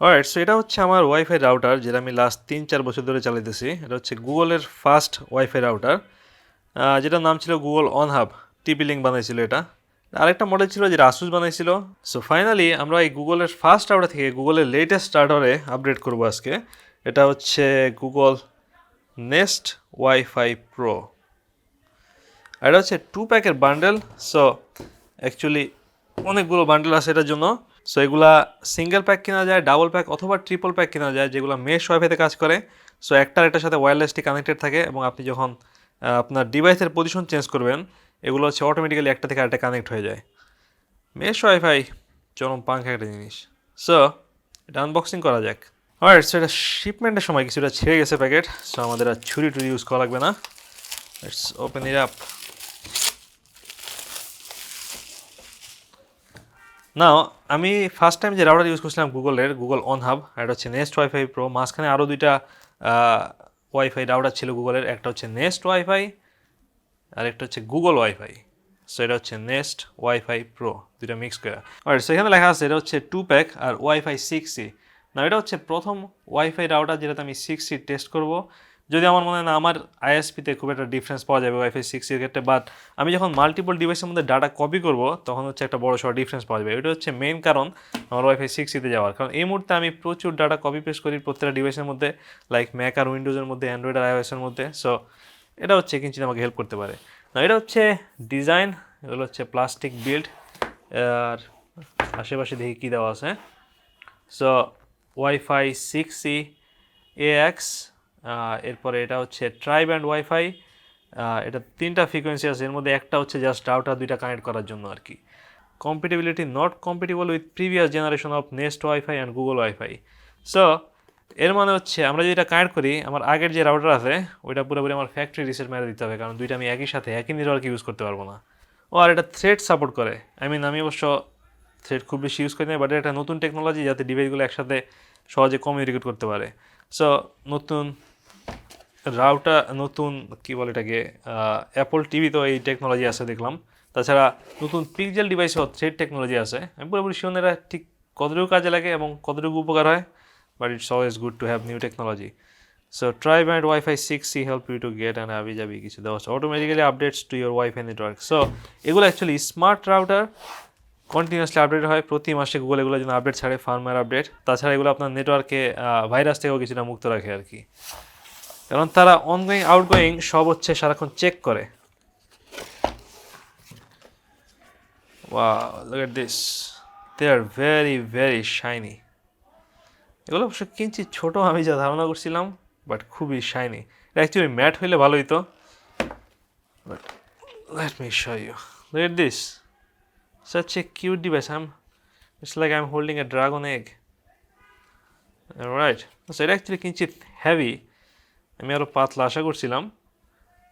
Alright, so এটা হচ্ছে আমার ওয়াইফাই রাউটার যেটা আমি লাস্ট 3-4 বছর ধরে চালাইতেছি। এটা হচ্ছে গুগলের ফার্স্ট ওয়াইফাই রাউটার, যেটার নাম ছিল Google OnHub. TP link বানাইছিল এটা। আরেকটা মডেল ছিল যেটা আসুস বানাইছিল। সো ফাইনালি আমরা এই গুগলের ফার্স্ট রাউটার থেকে গুগলের লেটেস্ট রাউটারে আপগ্রেড করবো আজকে। এটা হচ্ছে গুগল নেস্ট ওয়াইফাই প্রো। এটা হচ্ছে 2 প্যাকের বান্ডেল। সো অ্যাকচুয়ালি অনেকগুলো বান্ডেল আছে এটার জন্য। সো এগুলা সিঙ্গেল প্যাক কেনা যায়, ডাবল প্যাক অথবা ট্রিপল প্যাক কেনা যায়, যেগুলো মেশ ওয়াইফাইতে কাজ করে। সো একটার একটার সাথে ওয়্যারলেসলি কানেক্টেড থাকে এবং আপনি যখন আপনার ডিভাইসের পজিশন চেঞ্জ করবেন, এগুলো হচ্ছে অটোমেটিক্যালি একটা থেকে আরেকটা কানেক্ট হয়ে যায়। মেশ ওয়াইফাই চরম পাঙ্খা একটা জিনিস। সো এটা আনবক্সিং করা যাক। অলরাইট, সো এটা শিপমেন্টের সময় কিছুটা ছেড়ে গেছে প্যাকেট। সো আমাদের আর ছুরি টুরি ইউজ করা লাগবে না। Let's open it up. Now আমি ফার্স্ট টাইম যে রাউটার ইউজ করছিলাম গুগলের, গুগল অন হাব, এটা হচ্ছে নেস্ট ওয়াইফাই প্রো। মাঝখানে আরও দুইটা ওয়াইফাই রাউটার ছিল গুগলের, একটা হচ্ছে নেস্ট ওয়াইফাই আর একটা হচ্ছে গুগল ওয়াইফাই। সো এটা হচ্ছে নেস্ট ওয়াইফাই প্রো, দুইটা মিক্স করে। আর সেখানে লেখা আছে এটা হচ্ছে 2 প্যাক আর ওয়াইফাই 6E। না, এটা হচ্ছে প্রথম ওয়াইফাই রাউটার যেটাতে আমি 6E টেস্ট করব। যদি আমার মনে হয় না আমার আইএসপিতে খুব একটা ডিফারেন্স পাওয়া যাবে ওয়াইফাই 6E ক্ষেত্রে, বাট আমি যখন মাল্টিপল ডিভাইসের মধ্যে ডাটা কপি করব তখন হচ্ছে একটা বড় সড় ডিফারেন্স পাওয়া যাবে। এটা হচ্ছে মেইন কারণ আমার ওয়াইফাই 6E যাওয়ার। কারণ এই মুহূর্তে আমি প্রচুর ডাটা কপি পেস্ট করি প্রত্যেকটা ডিভাইসের মধ্যে, লাইক ম্যাক আর উইন্ডোজের মধ্যে, অ্যান্ড্রয়েড আর আইওএসের মধ্যে। সো এটা হচ্ছে কিঞ্চিত আমাকে হেল্প করতে পারে। না, এটা হচ্ছে ডিজাইন, এগুলো হচ্ছে প্লাস্টিক বিল্ড। আর আশেপাশে দেখি কী দেওয়া আছে। সো ওয়াইফাই 6E AX, এরপরে এটা হচ্ছে ট্রাই ব্যান্ড ওয়াইফাই। এটা 3টা ফ্রিকোয়েন্সি আছে, এর মধ্যে একটা হচ্ছে জাস্ট রাউটার দুইটা কানেক্ট করার জন্য আর কি। Compatibility not compatible with previous generation of Nest WiFi and Google WiFi. So এর মানে হচ্ছে আমরা যেটা কানেক্ট করি, আমার আগের যে রাউটার আছে ওইটা পুরোপুরি আমার ফ্যাক্টরি রিসেট মেরে দিতে হবে, কারণ দুইটা আমি একই সাথে একই নেটওয়ার্কে ইউজ করতে পারবো না। ও আর এটা থ্রেড সাপোর্ট করে। আমি অবশ্য থ্রেড খুব বেশি ইউজ করি না, বাট এটা একটা নতুন টেকনোলজি যাতে ডিভাইসগুলো একসাথে সহজে কমিউনিকেট করতে পারে। সো নতুন রাউটার, নতুন কী বলে এটাকে, অ্যাপল টিভিতেও এই টেকনোলজি আছে দেখলাম। তাছাড়া নতুন পিক্সেল ডিভাইসেও থ্রেড টেকনোলজি আছে। আমি পুরোপুরি শিওর এরা ঠিক কতটুকু কাজে লাগে এবং কতটুকু উপকার হয়, but it's always good to have new technology. So tri-band Wi-Fi 6E help you to get an আবিজাবি কিছু দেওয়া আছে, automatically updates to your Wi-Fi network. So এগুলো actually smart router, continuously update হয় প্রতি মাসে। গুগল এগুলো যেন আপডেট ছাড়ে, ফার্মওয়্যার আপডেট। তাছাড়া এগুলো আপনার নেটওয়ার্কে ভাইরাস থেকেও কিছুটা মুক্ত রাখে আর কি, কারণ তারা অনগোয়িং আউটগোয়িং সব হচ্ছে সারাক্ষণ চেক করে। Wow, look at this. They are very very shiny. এগুলো অবশ্য কিঞ্চিত ছোটো আমি যা ধারণা করছিলাম, বাট খুবই শাইনি। এটা অ্যাকচুয়ালি ম্যাট হইলে ভালো হইতো, but let me show you. Look at this, such a cute device. It's like I'm holding a dragon egg. Alright, so এটা অ্যাকচুয়ালি কিঞ্চিত হেভি। আমি আরও পাতলা আশা করছিলাম,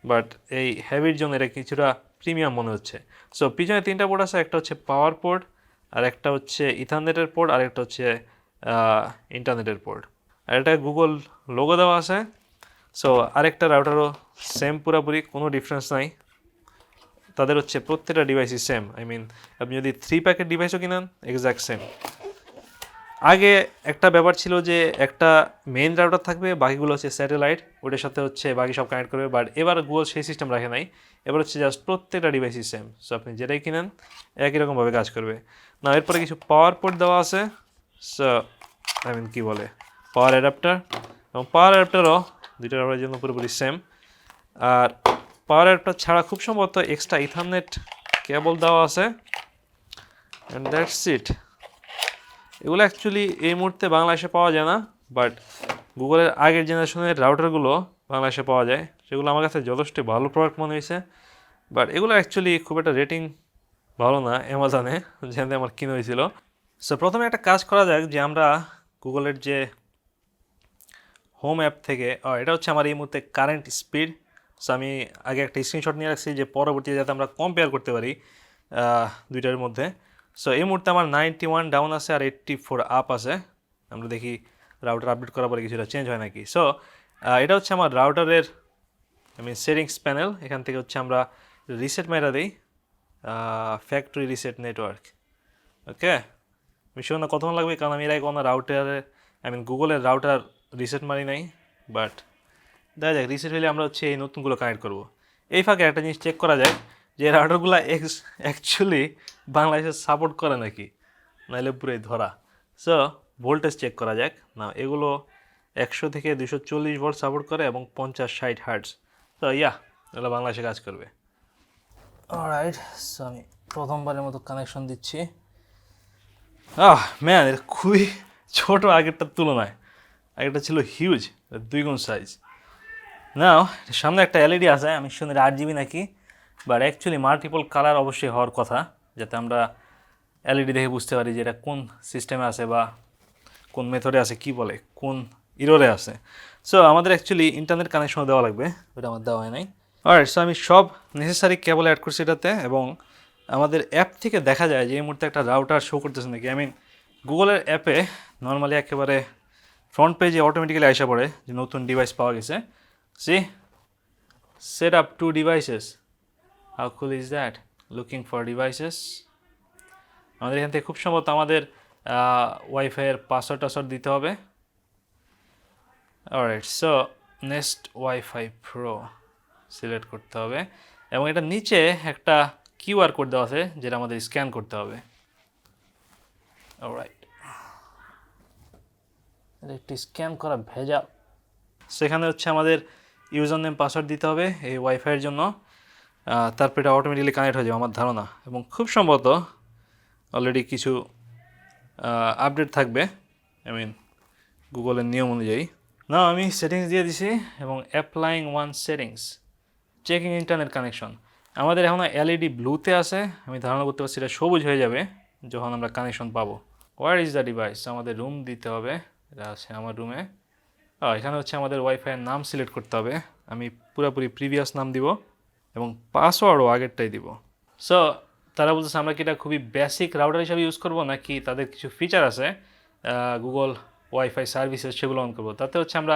বাট এই হেভির জন্য এটা কিছুটা প্রিমিয়াম মনে হচ্ছে। সো পিছনে 3টা পোর্ট আছে, একটা হচ্ছে পাওয়ার পোর্ট, আর একটা হচ্ছে ইথারনেটের পোর্ট, আর একটা হচ্ছে ইন্টারনেটের পোর্ট। আর এটা গুগল লোগো দেওয়া আছে। সো আরেকটা রাউটারও সেম, পুরোপুরি কোনো ডিফারেন্স নাই। তাদের হচ্ছে প্রত্যেকটা ডিভাইসই সেম। আপনি যদি 3 প্যাকের ডিভাইসও কিনেন, এক্স্যাক্ট সেম। আগে একটা ব্যাপার ছিল যে একটা মেইন রাউটার থাকবে, বাকিগুলো হচ্ছে স্যাটেলাইট, ওটার সাথে হচ্ছে বাকি সব কানেক্ট করবে। বাট এবার গুগল সেই সিস্টেম রাখে নাই। এবার হচ্ছে জাস্ট প্রত্যেকটা ডিভাইসই সেম। সো আপনি যেটাই কিনেন একই রকমভাবে কাজ করবে। না, এরপরে কিছু পাওয়ার পোর্ট দেওয়া আছে। সো কী বলে, পাওয়ার অ্যাডাপ্টার, এবং পাওয়ার অ্যাডাপ্টারও দুইটা রাউটারের জন্য পুরোপুরি সেম। আর পাওয়ার অ্যাডাপ্টার ছাড়া খুব সম্ভবত এক্সট্রা ইথারনেট কেবল দেওয়া আছে, অ্যান্ড দ্যাটস ইট। এগুলো অ্যাকচুয়ালি এই মুহূর্তে বাংলাদেশে পাওয়া যায় না, বাট গুগলের আগের জেনারেশনের রাউটারগুলো বাংলাদেশে পাওয়া যায়। সেগুলো আমার কাছে যথেষ্ট ভালো প্রোডাক্ট মনে হয়েছে, বাট এগুলো অ্যাকচুয়ালি খুব একটা রেটিং ভালো না অ্যামাজনে, যেখানে আমার কিনে হয়েছিল। সো প্রথমে একটা কাজ করা যাক, যে আমরা গুগলের যে হোম অ্যাপ থেকে, এটা হচ্ছে আমার এই মুহূর্তে কারেন্ট স্পিড। সো আমি আগে একটা স্ক্রিনশট নিয়ে রাখছি যে পরবর্তীতে যাতে আমরা কম্পেয়ার করতে পারি দুইটার মধ্যে। সো এই মুহূর্তে আমার 91 ডাউন আছে আর 84 আপ আছে। আমরা দেখি রাউটার আপডেট করার পরে কিছুটা চেঞ্জ হয় নাকি। সো এটা হচ্ছে আমার রাউটারের সেটিংস প্যানেল। এখান থেকে হচ্ছে আমরা রিসেট মেরা দিই, ফ্যাক্টরি রিসেট নেটওয়ার্ক। ওকে, মিশন না কতক্ষণ লাগবে, কারণ আমি এর আগে কোনো রাউটারে গুগলের রাউটার রিসেট মারি নাই। বাট দেখা যাক, রিসেট হলে আমরা হচ্ছে এই নতুনগুলো কানেক্ট করব। এই ফাঁকে একটা জিনিস চেক করা যায় যে রাউটারগুলো অ্যাকচুয়ালি বাংলাদেশে সাপোর্ট করে নাকি, নাহলে পুরোই ধরা। সো ভোল্টেজ চেক করা যাক না, এগুলো 100 থেকে 240 ভোল্ট সাপোর্ট করে এবং 50-60 হার্টজ। তো এগুলো বাংলাদেশে কাজ করবে। অলরাইট, সো আমি প্রথমবারের মতো কানেকশন দিচ্ছি। ম্যান, এটা খুবই ছোট আগেরটার তুলনায়। আগেরটা ছিল হিউজ, 2 গুণ সাইজ। নাও সামনে একটা এলইডি আছে, আমি শুনি 8 GB নাকি, বাট অ্যাকচুয়ালি মাল্টিপল কালার অবশ্যই হওয়ার কথা, যাতে আমরা এলইডি দেখে বুঝতে পারি যে এটা কোন সিস্টেমে আছে বা কোন মেথডে আছে, কি বলে কোন ইরোরে আছে। সো আমাদের অ্যাকচুয়ালি ইন্টারনেট কানেকশনও দেওয়া লাগবে, ওটা আমার দেওয়া হয় নাই। অলরাইট, সো আমি সব নেসেসারি কেবল অ্যাড করছি এটাতে, এবং আমাদের অ্যাপ থেকে দেখা যায় যে এই মুহূর্তে একটা রাউটার শো করতেছে নাকি। গুগলের অ্যাপে নর্মালি একেবারে ফ্রন্ট পেজে অটোমেটিক্যালি আসা পড়ে যে নতুন ডিভাইস পাওয়া গেছে। See set up 2 devices, how cool is that, looking for devices. আমাদের এখান থেকে খুব সম্ভবত আমাদের ওয়াইফাইয়ের পাসওয়ার্ড দিতে হবে। Alright, so next wifi pro select করতে হবে, এবং এটা নিচে একটা কিউআর কোড দেওয়া আছে যেটা আমাদের স্ক্যান করতে হবে। অলরাইট, এটা একটি স্ক্যান করা ভেজা। সেখানে হচ্ছে আমাদের ইউজার নেম পাসওয়ার্ড দিতে হবে এই ওয়াইফাইয়ের জন্য, তারপর এটা অটোমেটিক্যালি কানেক্ট হয়ে যাবে আমার ধারণা, এবং খুব সম্ভবত অলরেডি কিছু আপডেট থাকবে গুগলের নিয়ম অনুযায়ী। না, আমি সেটিংস দিয়ে দিছি, এবং applying one settings, checking internet connection. আমাদের এখন এলইডি ব্লুতে আছে, আমি ধারণা করতে পারছি এটা সবুজ হয়ে যাবে যখন আমরা কানেকশন পাবো। হোয়ার ইজ দ্য ডিভাইস, আমাদের রুম দিতে হবে, এটা আছে আমার রুমে। এখানে হচ্ছে আমাদের ওয়াইফাইয়ের নাম সিলেক্ট করতে হবে, আমি পুরোপুরি প্রিভিয়াস নাম দিব এবং পাসওয়ার্ডও আগেরটাই দিব। সো তারা বলতেছে আমরা কি এটা খুবই বেসিক রাউটার হিসাবে ইউজ করবো, নাকি তাদের কিছু ফিচার আছে গুগল ওয়াইফাই সার্ভিসেস সেগুলো অন করবো। তাতে হচ্ছে আমরা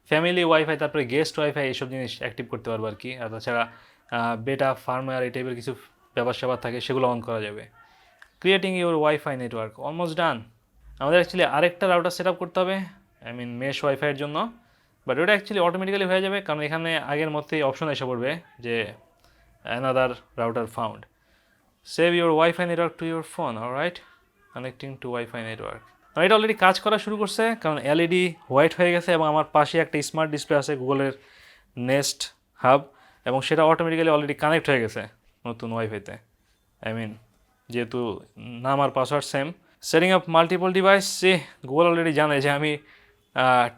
ফ্যামিলি ওয়াইফাই, তারপরে গেস্ট ওয়াইফাই এইসব জিনিস অ্যাক্টিভ করতে পারবো আর কি। আর তাছাড়া বেটা ফার্মওয়্যার এই টাইপের কিছু ব্যাপার স্যাপার থাকে, সেগুলো অন করা যাবে। Creating your wifi network, almost done. আমাদের অ্যাকচুয়ালি আরেকটা রাউটার সেট আপ করতে হবে মেশ ওয়াইফাইয়ের জন্য, বাট ওটা অ্যাকচুয়ালি অটোমেটিক্যালি হয়ে যাবে, কারণ এখানে আগের মতোই অপশন এসে পড়বে যে another router found. Save your wifi network to your phone, alright, connecting two wifi network. এটা অলরেডি কাজ করা শুরু করছে, কারণ এলইডি হোয়াইট হয়ে গেছে, এবং আমার পাশে একটা স্মার্ট ডিসপ্লে আছে গুগলের নেস্ট হাব, এবং সেটা অটোমেটিক্যালি অলরেডি কানেক্ট হয়ে গেছে নতুন ওয়াইফাইতে। যেহেতু নাম আর password same. Setting up multiple device, Google already জানে যে আমি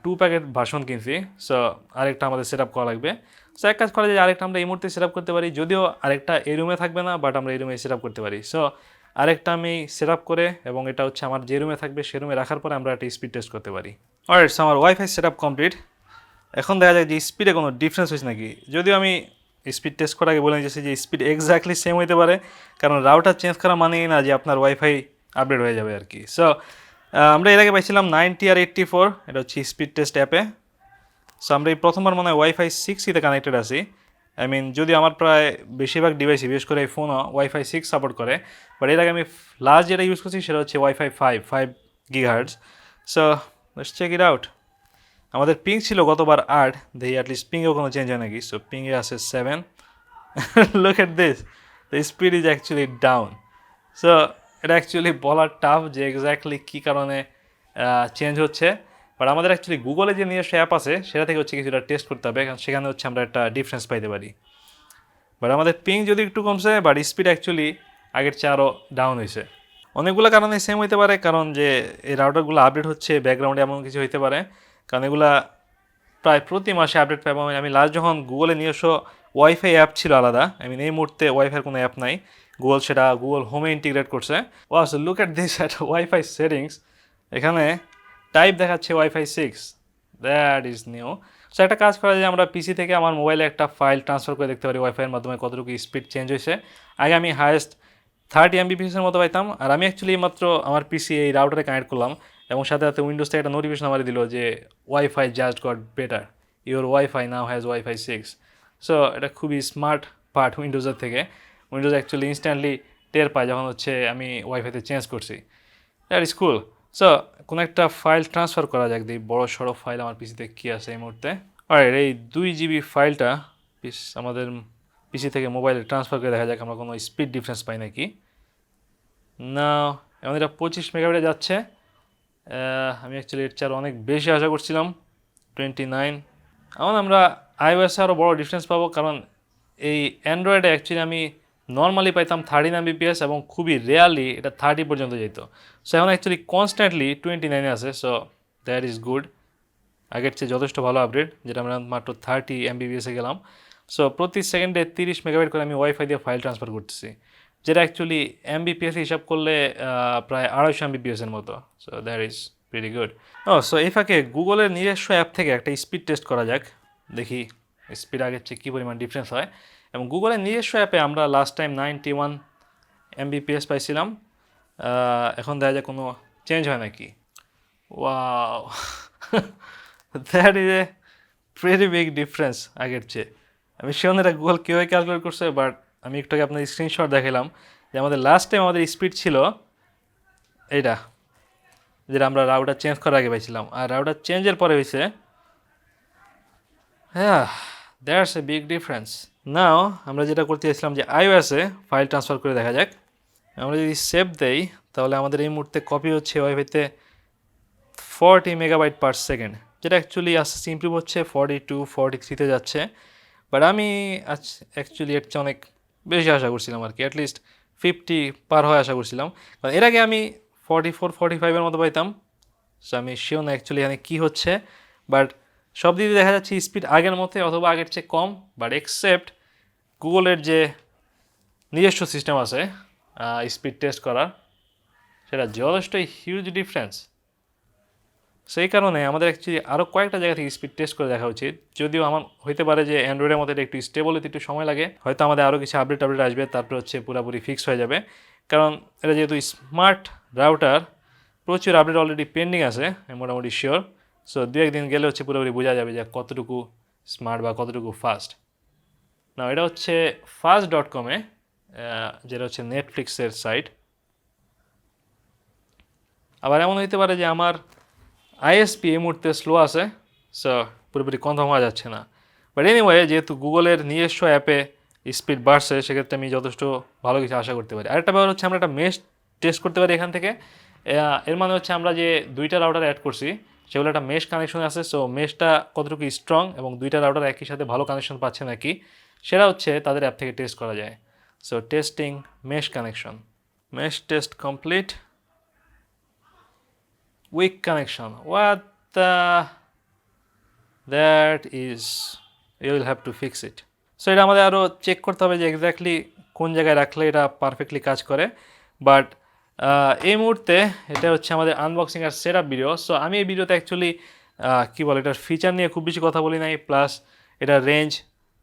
2 প্যাকেট ভার্সন কিনছি, সো আরেকটা আমাদের সেট আপ করা লাগবে। সো এক কাজ করা যায়, আরেকটা আমরা এই মুহূর্তে সেট আপ করতে পারি, যদিও আরেকটা এই রুমে থাকবে না, বাট আমরা এই রুমে সেট আপ করতে পারি। সো আরেকটা আমি সেট আপ করে, এবং এটা হচ্ছে আমার যে রুমে থাকবে সে রুমে রাখার পরে আমরা একটা স্পিড টেস্ট করতে পারি। অলরাইট, সো আমার ওয়াইফাই সেট আপ কমপ্লিট। এখন দেখা যায় যে স্পিডে কোনো ডিফারেন্স হয়েছে নাকি। যদিও আমি স্পিড টেস্ট করার আগে বলে নিয়েছি যে স্পিড এক্স্যাক্টলি সেম হতে পারে, কারণ রাউটার চেঞ্জ করা মানেই না যে আপনার ওয়াইফাই আপডেট হয়ে যাবে আর কি। সো আমরা এর আগে পাইছিলাম 90 আর 84, এটা হচ্ছে স্পিড টেস্ট অ্যাপে। সো আমরা এই প্রথমবার মনে হয় ওয়াইফাই 6তে কানেক্টেড আছি। যদি আমার প্রায় বেশিরভাগ ডিভাইসই, বিশেষ করে এই ফোনও ওয়াইফাই 6 সাপোর্ট করে, বাট এর আগে আমি লাস্ট যেটা ইউজ করছি সেটা হচ্ছে wifi 5 GHz। So let's check it out. আমাদের পিং ছিল গতবার 8, দেখি অ্যাটলিস্ট পিংয়েও কোনো চেঞ্জ হয় নাকি। সো পিংয়ে আছে 7। Look at this, the speed is actually down. So এটা অ্যাকচুয়ালি বলার টাফ যে এক্স্যাক্টলি কী কারণে চেঞ্জ হচ্ছে, বাট আমাদের অ্যাকচুয়ালি গুগলে যে নিজস্ব অ্যাপ আছে সেটা থেকে হচ্ছে কিছুটা টেস্ট করতে হবে, কারণ সেখানে হচ্ছে আমরা একটা ডিফারেন্স পাইতে পারি। বাট আমাদের পিং যদি একটু কমছে, বাট স্পিড অ্যাকচুয়ালি আগের চেয়ে আরও ডাউন হয়েছে। অনেকগুলো কারণে সেম হইতে পারে, কারণ যে এই রাউটারগুলো আপডেট হচ্ছে ব্যাকগ্রাউন্ডে, এমন কিছু হইতে পারে, কারণ এগুলা প্রায় প্রতি মাসে আপডেট পাবো। আমি লাস্ট যখন গুগলে নিজস্ব ওয়াইফাই অ্যাপ ছিল আলাদা, এই মুহূর্তে ওয়াইফাইয়ের কোনো অ্যাপ নাই, গুগল সেটা গুগল হোমে ইন্টিগ্রেট করছে। Was look at this at WiFi settings, এখানে টাইপ দেখাচ্ছে WiFi 6, that is new. So একটা কাজ করা যায়, আমরা পিসি থেকে আমার মোবাইলে একটা ফাইল ট্রান্সফার করে দেখতে পারি ওয়াইফাইয়ের মাধ্যমে কতটুকু স্পিড চেঞ্জ হয়েছে। আগে আমি হায়েস্ট 30 Mbps-এর মতো পাইতাম, আর আমি অ্যাকচুয়ালি মাত্র আমার পিসি এই রাউটারে কানেক্ট করলাম, এবং সাথে সাথে উইন্ডোজ থেকে একটা নোটিফিকেশন আমার দিল যে wifi just got better, your wifi now has wifi 6। So এটা খুবই স্মার্ট পার্ট উইন্ডোজের থেকে। উইন্ডোজ অ্যাকচুয়ালি ইনস্ট্যান্টলি টের পায় যখন হচ্ছে আমি ওয়াইফাইতে চেঞ্জ করছি। That is cool. সো কোনো একটা ফাইল ট্রান্সফার করা যাক, দেখি বড় সড়ো ফাইল আমার পিসিতে কী আছে এই মুহূর্তে। অলরাইট, এই 2 GB ফাইলটা আমাদের পিসি থেকে মোবাইলে ট্রান্সফার করে দেখা যাক আমরা কোনো স্পিড ডিফারেন্স পাই নাকি। না, এখন এটা 25 মেগাবাইটে যাচ্ছে। আমি অ্যাকচুয়ালি এর চেয়ে অনেক বেশি আশা করছিলাম, 29। এখন আমরা আইওএসে আরও বড় ডিফারেন্স পাবো, কারণ এই অ্যান্ড্রয়েডে অ্যাকচুয়ালি আমি নর্মালি পাইতাম 13 Mbps এবং খুবই রেয়ারলি এটা 30 পর্যন্ত যেত। সো এখন অ্যাকচুয়ালি কনস্ট্যান্টলি 29 আছে। সো দ্যাট ইজ গুড, আগের চেয়ে যথেষ্ট ভালো আপডেট, যেটা আমরা মাত্র 30 Mbps-এ গেলাম। সো প্রতি সেকেন্ডে 30 মেগাবাইট করে আমি ওয়াইফাই দিয়ে ফাইল ট্রান্সফার করতেছি, যেটা অ্যাকচুয়ালি এমবিপিএস হিসাব করলে প্রায় 250 Mbps-এর মতো। So that is very good. So এই ফাঁকে গুগলের নিজস্ব অ্যাপ থেকে একটা স্পিড টেস্ট করা যাক, দেখি স্পিড আগের চেয়ে কী পরিমাণ ডিফারেন্স হয়। এবং গুগলের নিজস্ব অ্যাপে আমরা লাস্ট টাইম 91 Mbps পাইছিলাম, এখন দেখা যায় কোনো চেঞ্জ হয় নাকি। Wow, that is a very big difference আগের চেয়ে। আমি শিওর এটা গুগল কীভাবে ক্যালকুলেট করছে, বাট আমি একটু আগে আপনার স্ক্রিনশট দেখালাম যে আমাদের লাস্ট টাইম আমাদের স্পিড ছিল এইটা, যেটা আমরা রাউটার চেঞ্জ করার আগে পাইছিলাম, আর রাউটার চেঞ্জের পরে হয়েছে, হ্যাঁ, দ্যাটস এ বিগ ডিফারেন্স। নাও আমরা যেটা করতে চাইছিলাম যে আইওএসে ফাইল ট্রান্সফার করে দেখা যাক। আমরা যদি সেভ দেই তাহলে আমাদের এই মুহূর্তে কপি হচ্ছে ওয়াইফাইতে 40 MB/s, যেটা অ্যাকচুয়ালি আস্তে আস্তে ইমপ্রুভ হচ্ছে, 42 43-তে যাচ্ছে। বাট আমি আজ অ্যাকচুয়ালি এর চেয়ে অনেক বেশি আশা করছিলাম আর কি, অ্যাটলিস্ট 50 পার হয়ে আশা করছিলাম, কারণ এর আগে আমি 44 45-এর মতো পাইতাম। সো আমি শিওর না অ্যাকচুয়ালি এখানে কী হচ্ছে, বাট সব দিকে দেখা যাচ্ছে স্পিড আগের মতো অথবা আগের চেয়ে কম। বাট এক্সেপ্ট গুগলের যে নিজস্ব সিস্টেম আছে স্পিড টেস্ট করার, সেটা যথেষ্টই হিউজ ডিফারেন্স। সেই কারণে আমাদের অ্যাকচুয়ালি আরও কয়েকটা জায়গা থেকে স্পিড টেস্ট করে দেখা উচিত। যদিও আমার হইতে পারে যে অ্যান্ড্রয়েডের মধ্যে একটু স্টেবল হতে একটু সময় লাগে, হয়তো আমাদের আরও কিছু আপডেট আসবে, তারপরে হচ্ছে পুরোপুরি ফিক্স হয়ে যাবে। কারণ এটা যেহেতু স্মার্ট রাউটার, প্রচুর আপডেট অলরেডি পেন্ডিং আছে, আমি মোটামুটি শিওর। সো 2-1 দিন গেলে হচ্ছে পুরোপুরি বোঝা যাবে যে কতটুকু স্মার্ট বা কতটুকু ফাস্ট। না, এটা হচ্ছে fast.com-এ, যেটা হচ্ছে নেটফ্লিক্সের সাইট। আবার এমন হইতে পারে যে আমার আইএসপি এই মুহূর্তে স্লো আছে, সো পুরোপুরি কনফার্ম হওয়া যাচ্ছে না। বাট এনিওয়ে, যেহেতু গুগলের নিজস্ব অ্যাপে স্পিড বাড়ছে, সেক্ষেত্রে আমি যথেষ্ট ভালো কিছু আশা করতে পারি। আরেকটা ব্যাপার হচ্ছে আমরা একটা মেশ টেস্ট করতে পারি এখান থেকে। এর মানে হচ্ছে আমরা যে 2টা রাউটার অ্যাড করছি সেগুলো একটা মেশ কানেকশন আছে। সো মেশটা কতটুকু স্ট্রং এবং 2টা রাউটার একই সাথে ভালো কানেকশন পাচ্ছে নাকি, সেটা হচ্ছে তাদের অ্যাপ থেকে টেস্ট করা যায়। So testing mesh connection, mesh test complete, weak connection. What the, that is, you will have to fix it. So এটা আমাদের আরও চেক করতে হবে যে এক্স্যাক্টলি কোন জায়গায় রাখলে এটা পারফেক্টলি কাজ করে। বাট এই মুহূর্তে এটা হচ্ছে আমাদের আনবক্সিং আর সেট আপ ভিডিও। সো আমি এই ভিডিওতে অ্যাকচুয়ালি কী বলে, এটার ফিচার নিয়ে খুব বেশি কথা বলি নাই, প্লাস এটার রেঞ্জ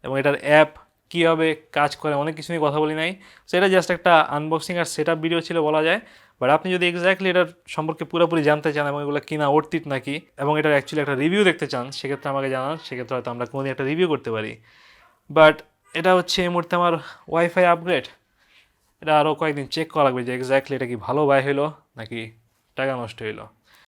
এবং এটার অ্যাপ কীভাবে কাজ করে অনেক কিছু নিয়ে কথা বলি নাই। সো এটা জাস্ট একটা আনবক্সিং আর সেট আপ ভিডিও ছিল বলা যায়। বাট আপনি যদি এক্স্যাক্টলি এটার সম্পর্কে পুরোপুরি জানতে চান এবং এগুলো কিনা অর্থিত নাকি এবং এটার অ্যাকচুয়ালি একটা রিভিউ দেখতে চান, সেক্ষেত্রে আমাকে জানান, সেক্ষেত্রে হয়তো আমরা কোনোদিন একটা রিভিউ করতে পারি। বাট এটা হচ্ছে এই মুহূর্তে আমার ওয়াইফাই আপগ্রেড, এটা আরও কয়েকদিন চেক করা লাগবে যে এক্স্যাক্টলি এটা কি ভালো বাই হইলো নাকি টাকা নষ্ট হইলো।